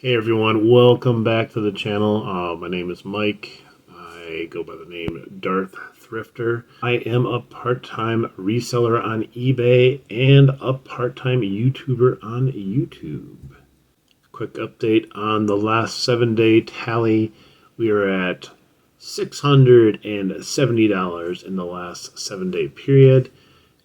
Hey everyone, welcome back to the channel. My name is Mike. I go by the name Darth Thrifter. I am a part-time reseller on eBay and a part-time YouTuber on YouTube. Quick update on the last 7-day tally. We are at $670 in the last 7-day period.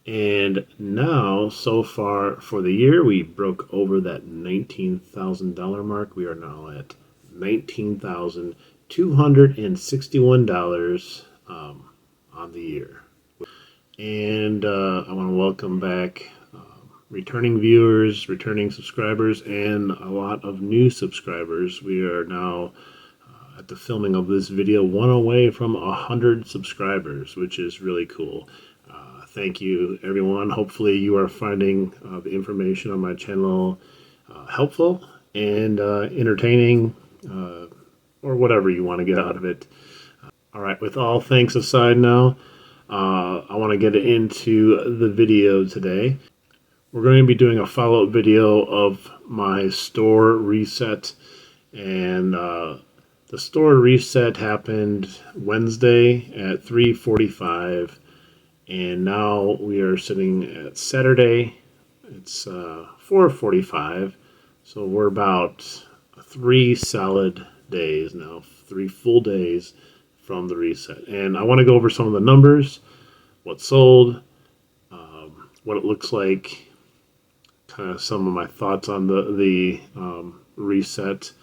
And now, so far for the year, we broke over that $19,000 mark. We are now at $19,261 on the year. And I want to welcome back returning viewers, returning subscribers, and a lot of new subscribers. We are now at the filming of this video, one away from 100 subscribers, which is really cool. Thank you, everyone. Hopefully you are finding the information on my channel helpful and entertaining, or whatever you want to get out of it. All right, with all thanks aside now, I want to get into the video today. We're going to be doing a follow-up video of my store reset, and the store reset happened Wednesday at 3:45. And now we are sitting at Saturday. It's 4:45, so we're about 3 solid days now, 3 full days from the reset. And I want to go over some of the numbers, what sold, what it looks like, kind of some of my thoughts on the reset,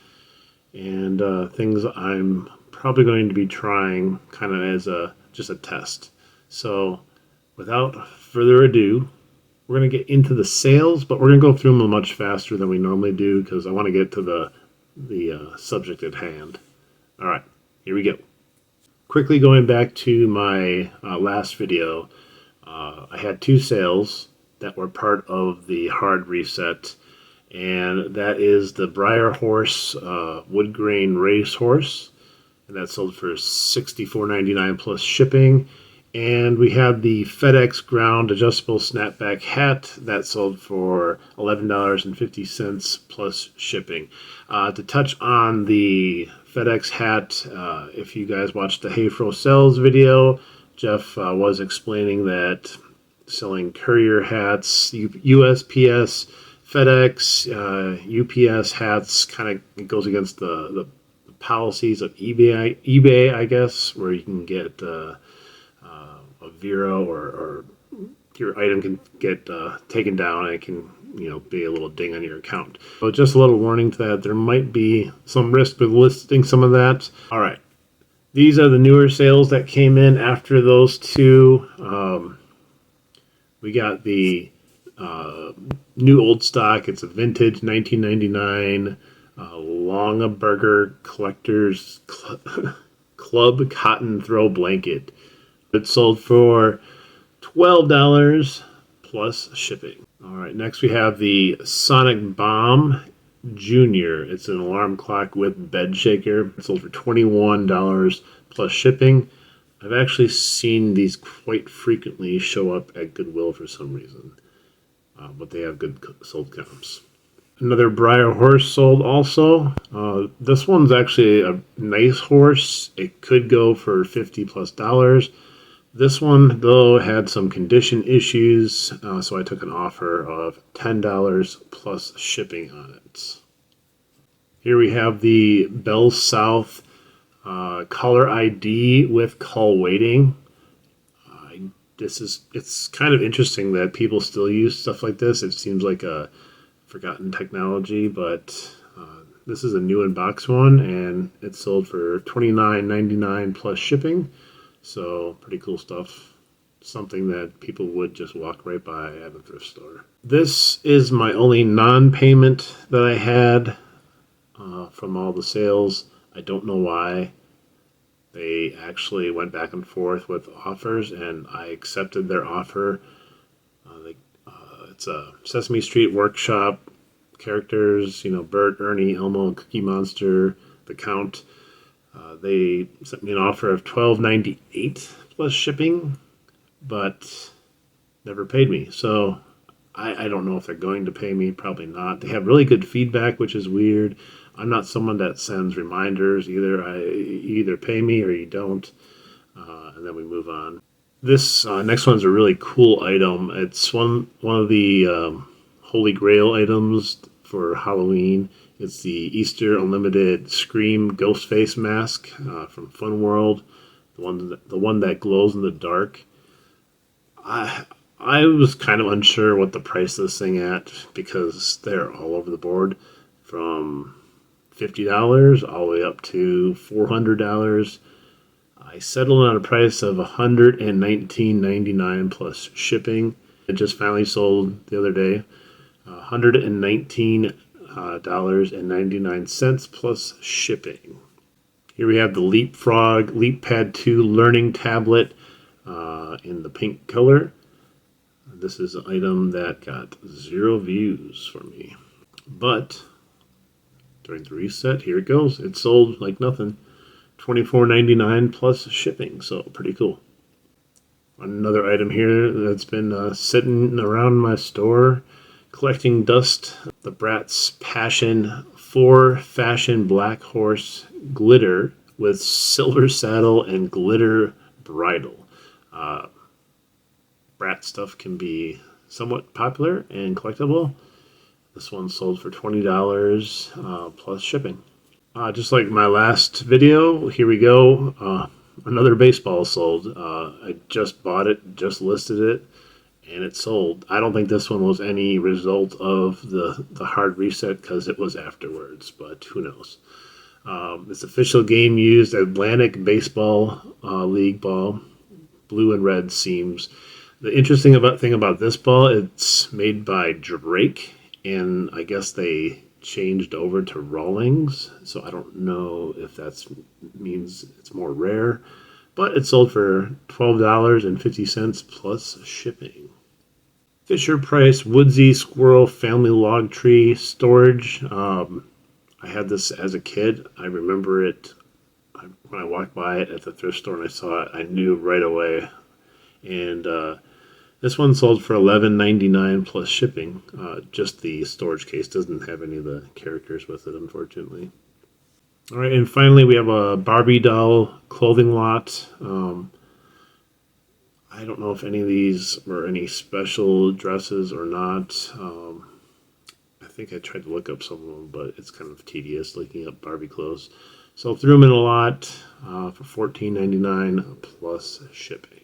and things I'm probably going to be trying kind of as just a test. So without further ado, we're going to get into the sales, but we're going to go through them much faster than we normally do because I want to get to the subject at hand. All right, here we go. Quickly going back to my last video, I had 2 sales that were part of the hard reset, and that is the Briar Horse wood grain racehorse, and that sold for $64.99 plus shipping. And we had the FedEx ground adjustable snapback hat that sold for $11.50 plus shipping. To touch on the FedEx hat, if you guys watched the Hayfro Sells video, Jeff was explaining that selling courier hats, USPS, FedEx, UPS hats, kind of goes against the policies of eBay, I guess, where you can get a Vero or your item can get taken down, and it can be a little ding on your account. So just a little warning to that there might be some risk with listing some of that. All right, these are the newer sales that came in after those 2. We got the new old stock. It's a vintage 1999 Longaberger Collectors Club Cotton Throw Blanket. It sold for $12 plus shipping. All right, next we have the Sonic Bomb Junior. It's an alarm clock with bed shaker. It sold for $21 plus shipping. I've actually seen these quite frequently show up at Goodwill for some reason, but they have good sold comps. Another Briar horse sold also. This one's actually a nice horse. It could go for $50 plus. This one, though, had some condition issues, so I took an offer of $10 plus shipping on it. Here we have the Bell South caller ID with call waiting. It's kind of interesting that people still use stuff like this. It seems like a forgotten technology, but this is a new in-box one, and it sold for $29.99 plus shipping. So pretty cool stuff. Something that people would just walk right by at a thrift store. This is my only non-payment that I had from all the sales. I don't know why. They actually went back and forth with offers, and I accepted their offer. It's a Sesame Street Workshop characters, Bert, Ernie, Elmo, Cookie Monster, the Count. They sent me an offer of $12.98 plus shipping, but never paid me. So I don't know if they're going to pay me. Probably not. They have really good feedback, which is weird. I'm not someone that sends reminders either. You either pay me or you don't, and then we move on. This next one's a really cool item. It's one of the Holy Grail items for Halloween. It's the Easter Unlimited Scream Ghost Face mask from Fun World, the one that glows in the dark. I I was kind of unsure what the price of this thing at because they're all over the board, from $50 all the way up to $400. I settled on a price of $119.99 plus shipping. It just finally sold the other day. $119.99 plus shipping. Here we have the Leapfrog LeapPad 2 Learning Tablet in the pink color. This is an item that got 0 views for me. But during the reset, here it goes. It sold like nothing. $24.99 plus shipping, so pretty cool. Another item here that's been sitting around my store collecting dust. The Bratz Passion 4 Fashion Black Horse Glitter with silver saddle and glitter bridle. Brat stuff can be somewhat popular and collectible. This one sold for $20 plus shipping. Just like my last video, here we go. Another baseball sold. I just bought it, just listed it, and it sold. I don't think this one was any result of the hard reset because it was afterwards, but who knows. This official game used Atlantic Baseball League ball, blue and red seams. The interesting thing about this ball, it's made by Drake, and I guess they changed over to Rawlings, so I don't know if that means it's more rare, but it sold for $12.50 plus shipping. Fisher Price Woodsy Squirrel Family Log Tree Storage. I had this as a kid. I remember it when I walked by it at the thrift store and I saw it. I knew right away, and this one sold for $11.99 plus shipping. Just the storage case doesn't have any of the characters with it, unfortunately. All right, and finally we have a Barbie doll clothing lot. I don't know if any of these were any special dresses or not. I think I tried to look up some of them, but it's kind of tedious looking up Barbie clothes. So I threw them in a lot for $14.99 plus shipping.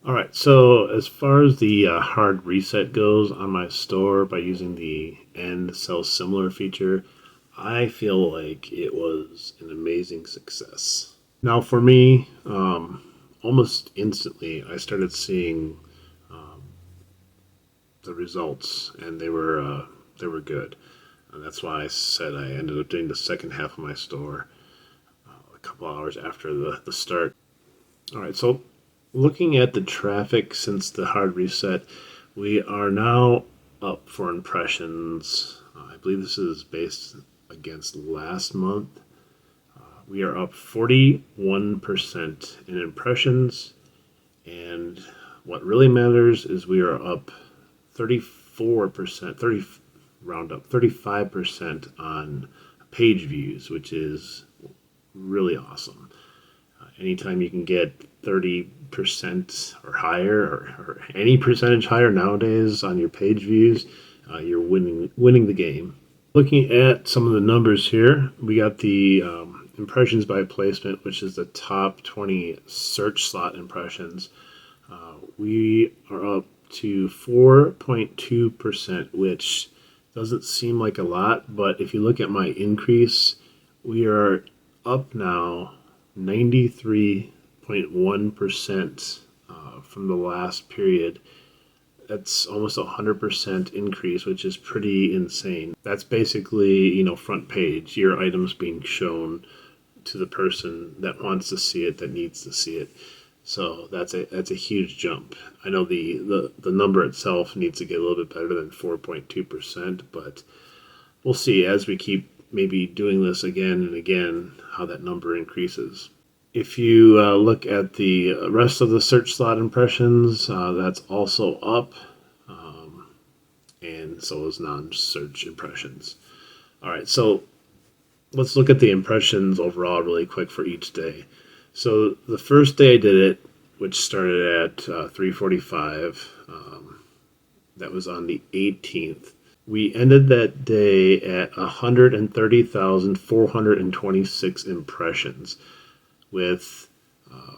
All right, so as far as the hard reset goes on my store by using the end sell similar feature, I feel like it was an amazing success. Now for me, almost instantly, I started seeing the results, and they were good. And that's why I said I ended up doing the second half of my store a couple hours after the start. All right, so looking at the traffic since the hard reset, we are now up for impressions. I believe this is based against last month. We are up 41% in impressions, and what really matters is we are up 34%, 35% on page views, which is really awesome. Anytime you can get 30% or higher, or any percentage higher nowadays on your page views, you're winning the game. Looking at some of the numbers here, we got the impressions by placement, which is the top 20 search slot impressions. We are up to 4.2%, which doesn't seem like a lot, but if you look at my increase, we are up now 93.1% from the last period. That's almost 100% increase, which is pretty insane. That's basically, front page, your items being shown to the person that wants to see it, that needs to see it. So that's a huge jump. I know the number itself needs to get a little bit better than 4.2%, but we'll see as we keep maybe doing this again and again how that number increases. If you look at the rest of the search slot impressions, that's also up. and so is non-search impressions. All right, so let's look at the impressions overall really quick for each day. So the first day I did it, which started at 3:45, that was on the 18th. We ended that day at 130,426 impressions with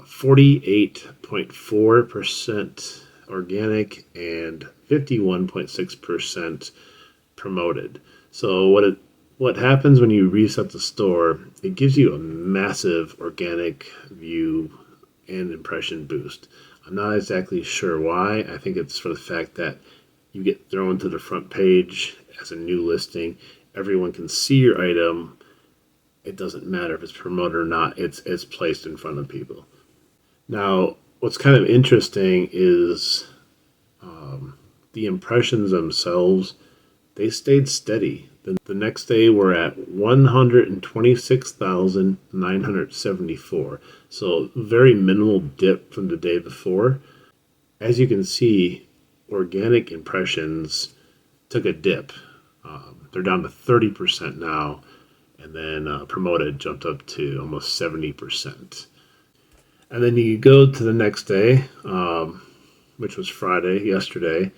48.4% organic and 51.6% promoted. So what happens when you reset the store? It gives you a massive organic view and impression boost. I'm not exactly sure why. I think it's for the fact that you get thrown to the front page as a new listing. Everyone can see your item. It doesn't matter if it's promoted or not. It's placed in front of people. Now, what's kind of interesting is the impressions themselves. They stayed steady. The next day we're at 126,974. So very minimal dip from the day before. As you can see, organic impressions took a dip. They're down to 30% now, and then promoted jumped up to almost 70%. And then you go to the next day, which was Friday, yesterday.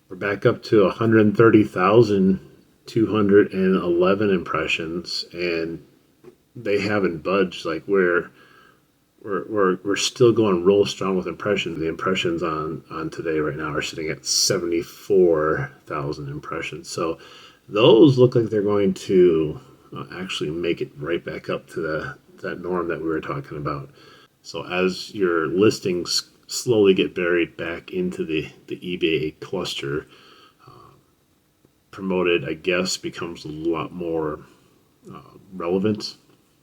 We're back up to 130,211 impressions, and they haven't budged. Like we're still going real strong with impressions. The impressions on today right now are sitting at 74,000 impressions. So those look like they're going to actually make it right back up to that norm that we were talking about. So as your listings slowly get buried back into the eBay cluster, promoted, I guess, becomes a lot more relevant.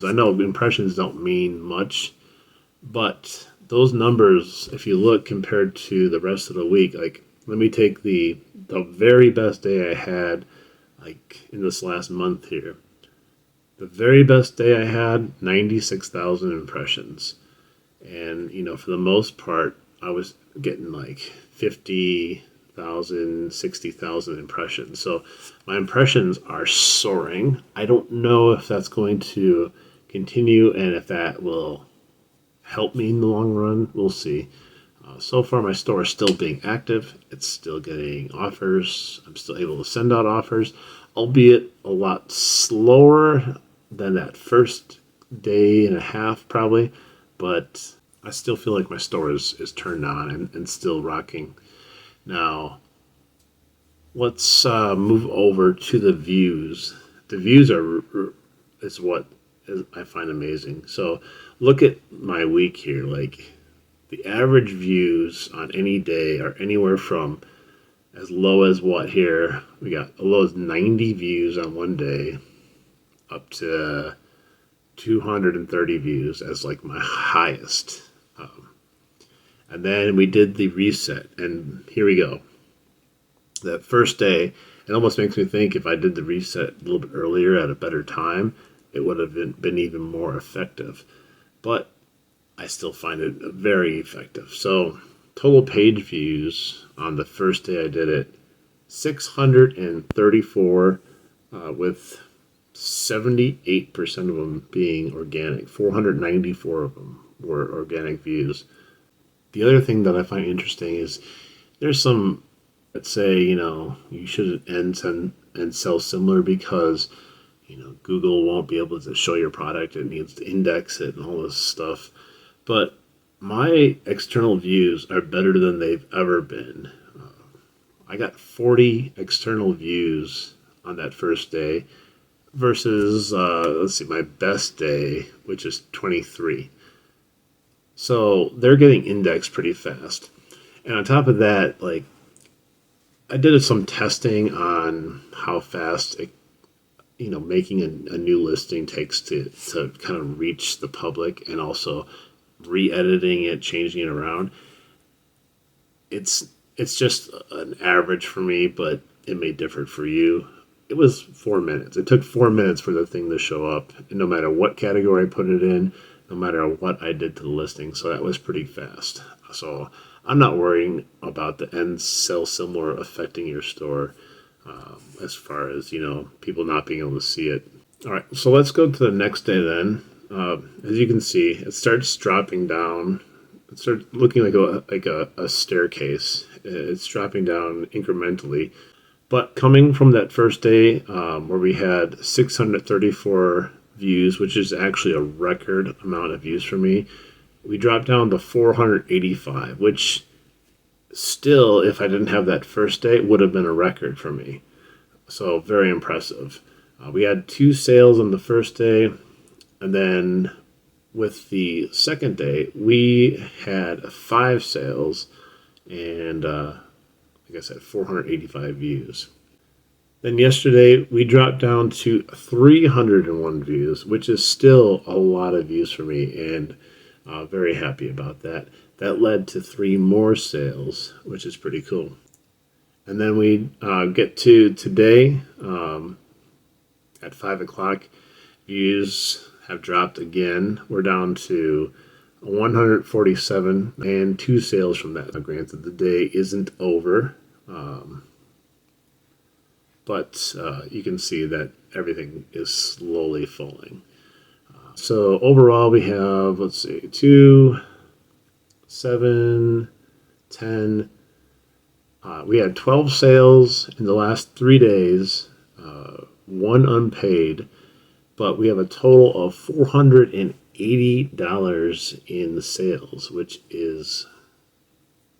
I know impressions don't mean much, but those numbers, if you look compared to the rest of the week, like let me take the very best day I had, like in this last month here. The very best day I had, 96,000 impressions. And, for the most part, I was getting like 50,000, 60,000 impressions. So my impressions are soaring. I don't know if that's going to continue and if that will help me in the long run. We'll see. So far, my store is still being active. It's still getting offers. I'm still able to send out offers, albeit a lot slower than that first day and a half, probably. But I still feel like my store is turned on and still rocking. Now, let's move over to the views. The views is what I find amazing. So look at my week here. Like the average views on any day are anywhere from as low as what here? We got as low as 90 views on one day up to 230 views as like my highest. And then we did the reset, and here we go. That first day, it almost makes me think if I did the reset a little bit earlier at a better time, it would have been even more effective. But I still find it very effective. So total page views on the first day I did it, 634 with 78% of them being organic. 494 of them were organic views. The other thing that I find interesting is there's some that say, you shouldn't end and sell similar because, Google won't be able to show your product. It needs to index it and all this stuff. But my external views are better than they've ever been. I got 40 external views on that first day versus, my best day, which is 23. So they're getting indexed pretty fast. And on top of that, I did some testing on how fast making a new listing takes to kind of reach the public, and also re-editing it, changing it around. It's just an average for me, but it may differ for you. It was 4 minutes. It took 4 minutes for the thing to show up, and no matter what category I put it in, no matter what I did to the listing. So that was pretty fast. So I'm not worrying about the end sell similar affecting your store. as far as, people not being able to see it. All right, so let's go to the next day then. As you can see, it starts dropping down. It starts looking like a staircase. It's dropping down incrementally. But coming from that first day where we had 634 views, which is actually a record amount of views for me, we dropped down to 485, which still, if I didn't have that first day, would have been a record for me. So very impressive. We had 2 sales on the first day, and then with the second day, we had 5 sales and, like I said, 485 views. Then yesterday, we dropped down to 301 views, which is still a lot of views for me, and very happy about that. That led to 3 more sales, which is pretty cool. And then we get to today at 5 o'clock. Views have dropped again. We're down to 147 and 2 sales from that. Granted, the day isn't over, but you can see that everything is slowly falling. So overall, we have, 2, 7, 10. We had 12 sales in the last 3 days, 1 unpaid, but we have a total of $480 in sales, which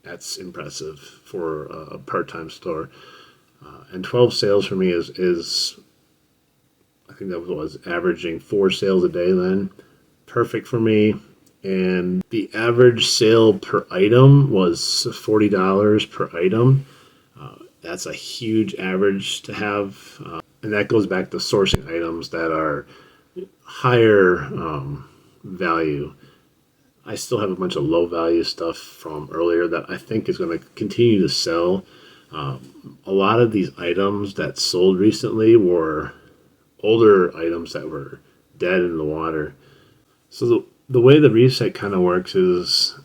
that's impressive for a part-time store. And 12 sales for me is I think that was averaging 4 sales a day then. Perfect for me. And the average sale per item was $40 per item. That's a huge average to have. And that goes back to sourcing items that are higher value. I still have a bunch of low value stuff from earlier that I think is going to continue to sell. A lot of these items that sold recently were older items that were dead in the water. So the way the reset kind of works is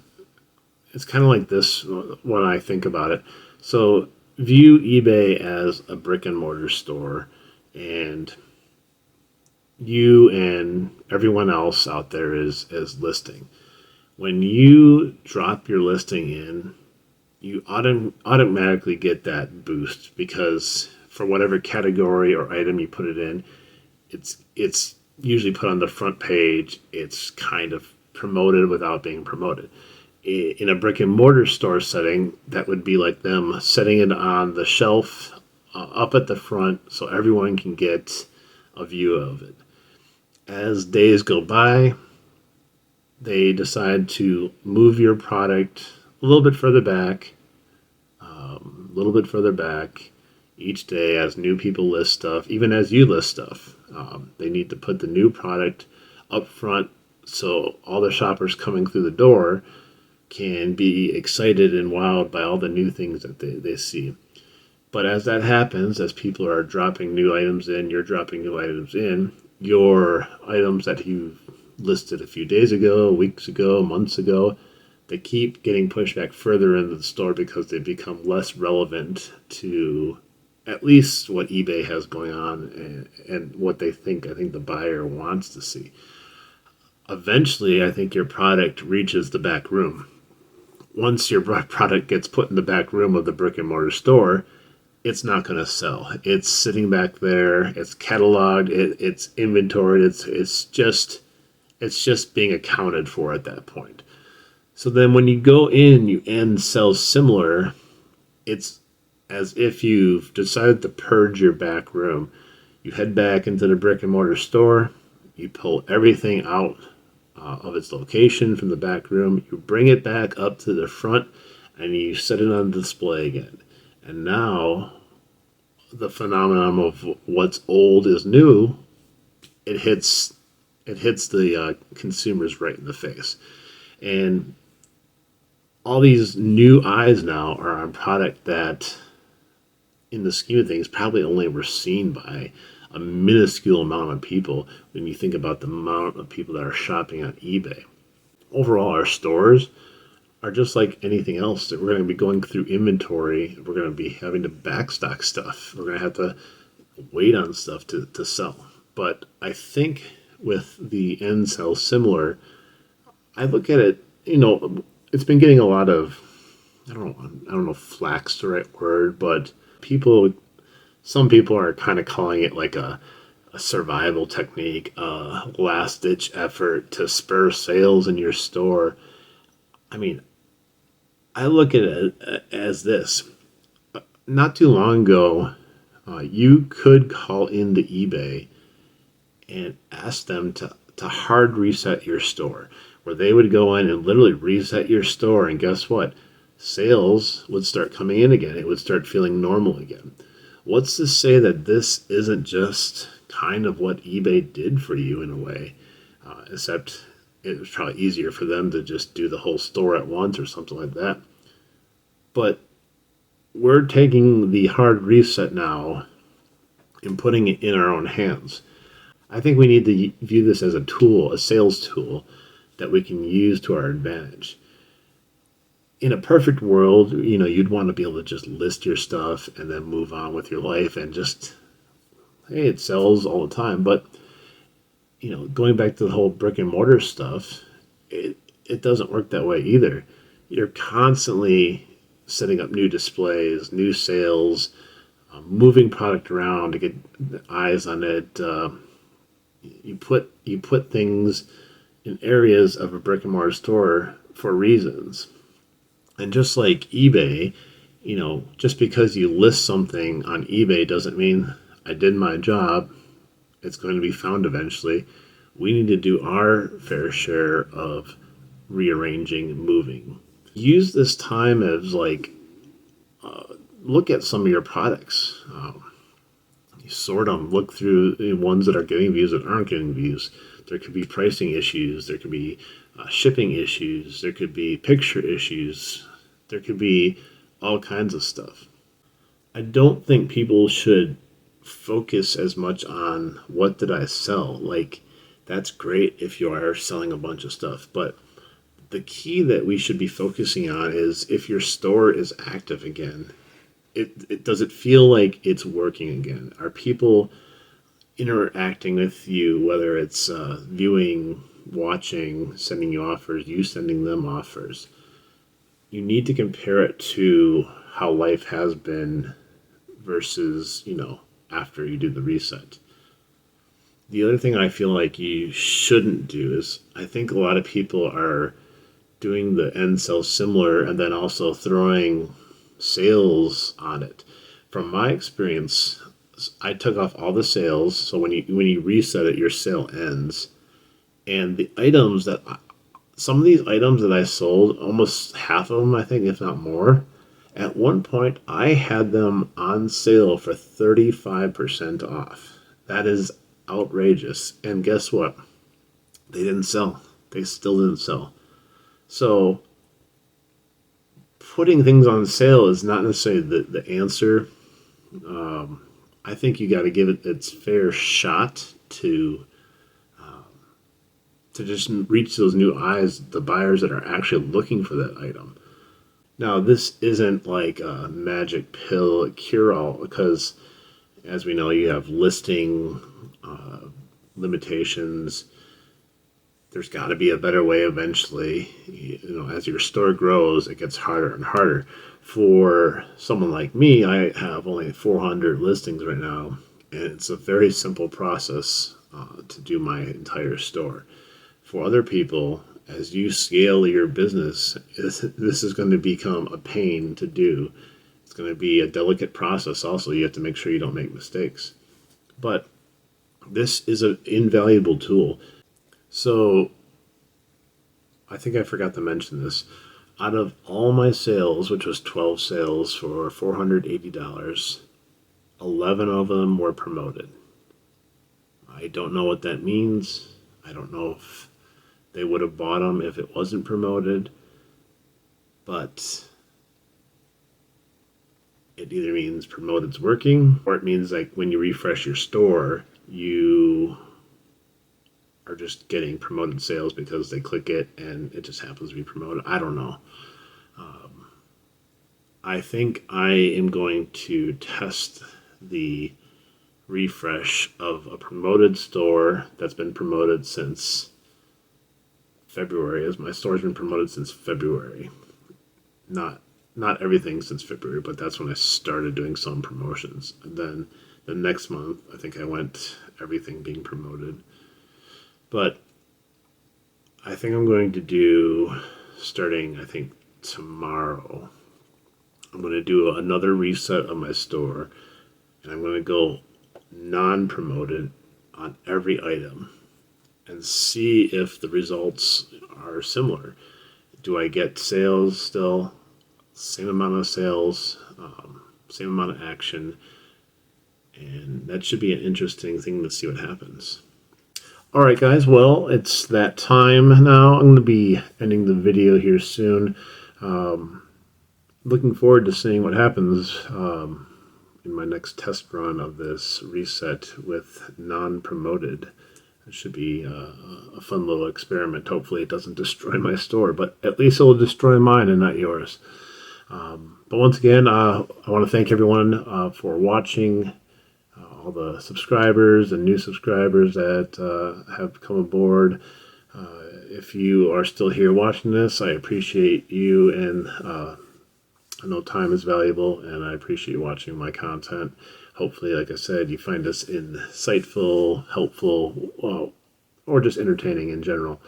it's kind of like this when I think about it. So view eBay as a brick and mortar store, and you and everyone else out there is listing. When you drop your listing in, you automatically get that boost because for whatever category or item you put it in, it's usually put on the front page. It's kind of promoted without being promoted. In a brick and mortar store setting, that would be like them setting it on the shelf up at the front so everyone can get a view of it. As days go by, they decide to move your product a little bit further back, each day as new people list stuff, even as you list stuff. They need to put the new product up front so all the shoppers coming through the door can be excited and wowed by all the new things that they see. But as that happens, as people are dropping new items in, you're dropping new items in, your items that you've listed a few days ago, weeks ago, months ago, they keep getting pushed back further into the store because they become less relevant to at least what eBay has going on and what I think the buyer wants to see. Eventually, I think your product reaches the back room. Once your product gets put in the back room of the brick and mortar store, it's not going to sell. It's sitting back there. It's cataloged. It's inventoried. It's just being accounted for at that point. So then when you go in and sell similar, it's as if you've decided to purge your back room. You head back into the brick and mortar store. You pull everything out of its location from the back room. You bring it back up to the front and you set it on display again. And now the phenomenon of what's old is new, it hits the consumers right in the face. And all these new eyes now are on product that, in the scheme of things, probably only were seen by a minuscule amount of people when you think about the amount of people that are shopping on eBay. Overall, our stores are just like anything else. That we're going to be going through inventory. We're going to be having to backstock stuff. We're going to have to wait on stuff to sell. But I think with the end sell similar, I look at it, it's been getting a lot of, I don't know if flack's the right word, but some people are kind of calling it like a survival technique, a last ditch effort to spur sales in your store. I mean, I look at it as this. Not too long ago, you could call into eBay and ask them to hard reset your store, where they would go in and literally reset your store. And guess what? Sales would start coming in again. It would start feeling normal again. What's to say that this isn't just kind of what eBay did for you in a way? Except it was probably easier for them to just do the whole store at once or something like that. But we're taking the hard reset now and putting it in our own hands. I think we need to view this as a tool, a sales tool that we can use to our advantage. In a perfect world, you'd want to be able to just list your stuff and then move on with your life and just, hey, it sells all the time. But, going back to the whole brick and mortar stuff, it doesn't work that way either. You're constantly setting up new displays, new sales, moving product around to get eyes on it. You put things in areas of a brick and mortar store for reasons. And just like eBay, just because you list something on eBay doesn't mean I did my job. It's going to be found eventually. We need to do our fair share of rearranging and moving. Use this time as look at some of your products. You sort them, look through the ones that are getting views that aren't getting views. There could be pricing issues. There could be shipping issues. There could be picture issues. There could be all kinds of stuff. I don't think people should focus as much on what did I sell. That's great if you are selling a bunch of stuff, but the key that we should be focusing on is if your store is active again. Does it feel like it's working again? Are people interacting with you, whether it's viewing, watching, sending you offers, you sending them offers? You need to compare it to how life has been versus, after you do the reset. The other thing I feel like you shouldn't do is I think a lot of people are doing the end sell similar and then also throwing sales on it. From my experience, I took off all the sales, so when you reset it, your sale ends. And some of these items that I sold, almost half of them, I think, if not more, at one point I had them on sale for 35% off. That is outrageous. And guess what? They didn't sell. They still didn't sell. So putting things on sale is not necessarily the answer. I think you got to give it its fair shot to just reach those new eyes, the buyers that are actually looking for that item. Now, this isn't like a magic pill cure-all because, as we know, you have listing limitations. There's got to be a better way eventually. As your store grows, it gets harder and harder. For someone like me, I have only 400 listings right now, and it's a very simple process to do my entire store. For other people, as you scale your business, this is going to become a pain to do. It's going to be a delicate process also. You have to make sure you don't make mistakes. But this is an invaluable tool. So I think I forgot to mention this. Out of all my sales, which was 12 sales for $480, 11 of them were promoted. I don't know what that means. I don't know if they would have bought them if it wasn't promoted, but it either means promoted's working, or it means like when you refresh your store, you are just getting promoted sales because they click it and it just happens to be promoted. I don't know. I think I am going to test the refresh of a promoted store that's been promoted since February, as my store's been promoted since February. Not everything since February, but that's when I started doing some promotions. And then the next month, I think I went everything being promoted. But I think I'm going to do, starting I think tomorrow, I'm going to do another reset of my store, and I'm going to go non-promoted on every item and see if the results are similar. Do I get sales still? Same amount of sales, same amount of action, and that should be an interesting thing to see what happens. All right, guys, well, it's that time now. I'm going to be ending the video here soon. Looking forward to seeing what happens in my next test run of this reset with non-promoted. It should be a fun little experiment. Hopefully it doesn't destroy my store, but at least it will destroy mine and not yours. But once again, I want to thank everyone for watching, all the subscribers and new subscribers that have come aboard. If you are still here watching this, I appreciate you, and I know time is valuable, and I appreciate you watching my content. Hopefully, like I said, you find us insightful, helpful, or just entertaining in general.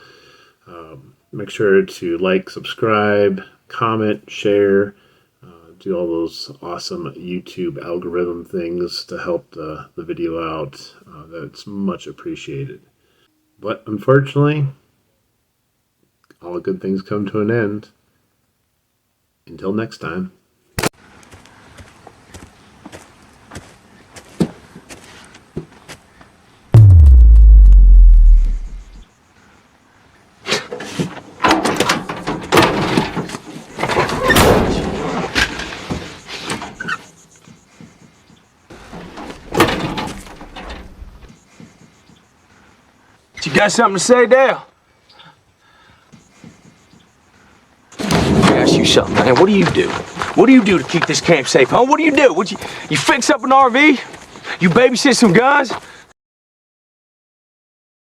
Make sure to like, subscribe, comment, share, do all those awesome YouTube algorithm things to help the video out. That's much appreciated. But unfortunately, all good things come to an end. Until next time. You got something to say, Dale? Let me ask you something, man. What do you do? What do you do to keep this camp safe, huh? What do? You fix up an RV? You babysit some guns?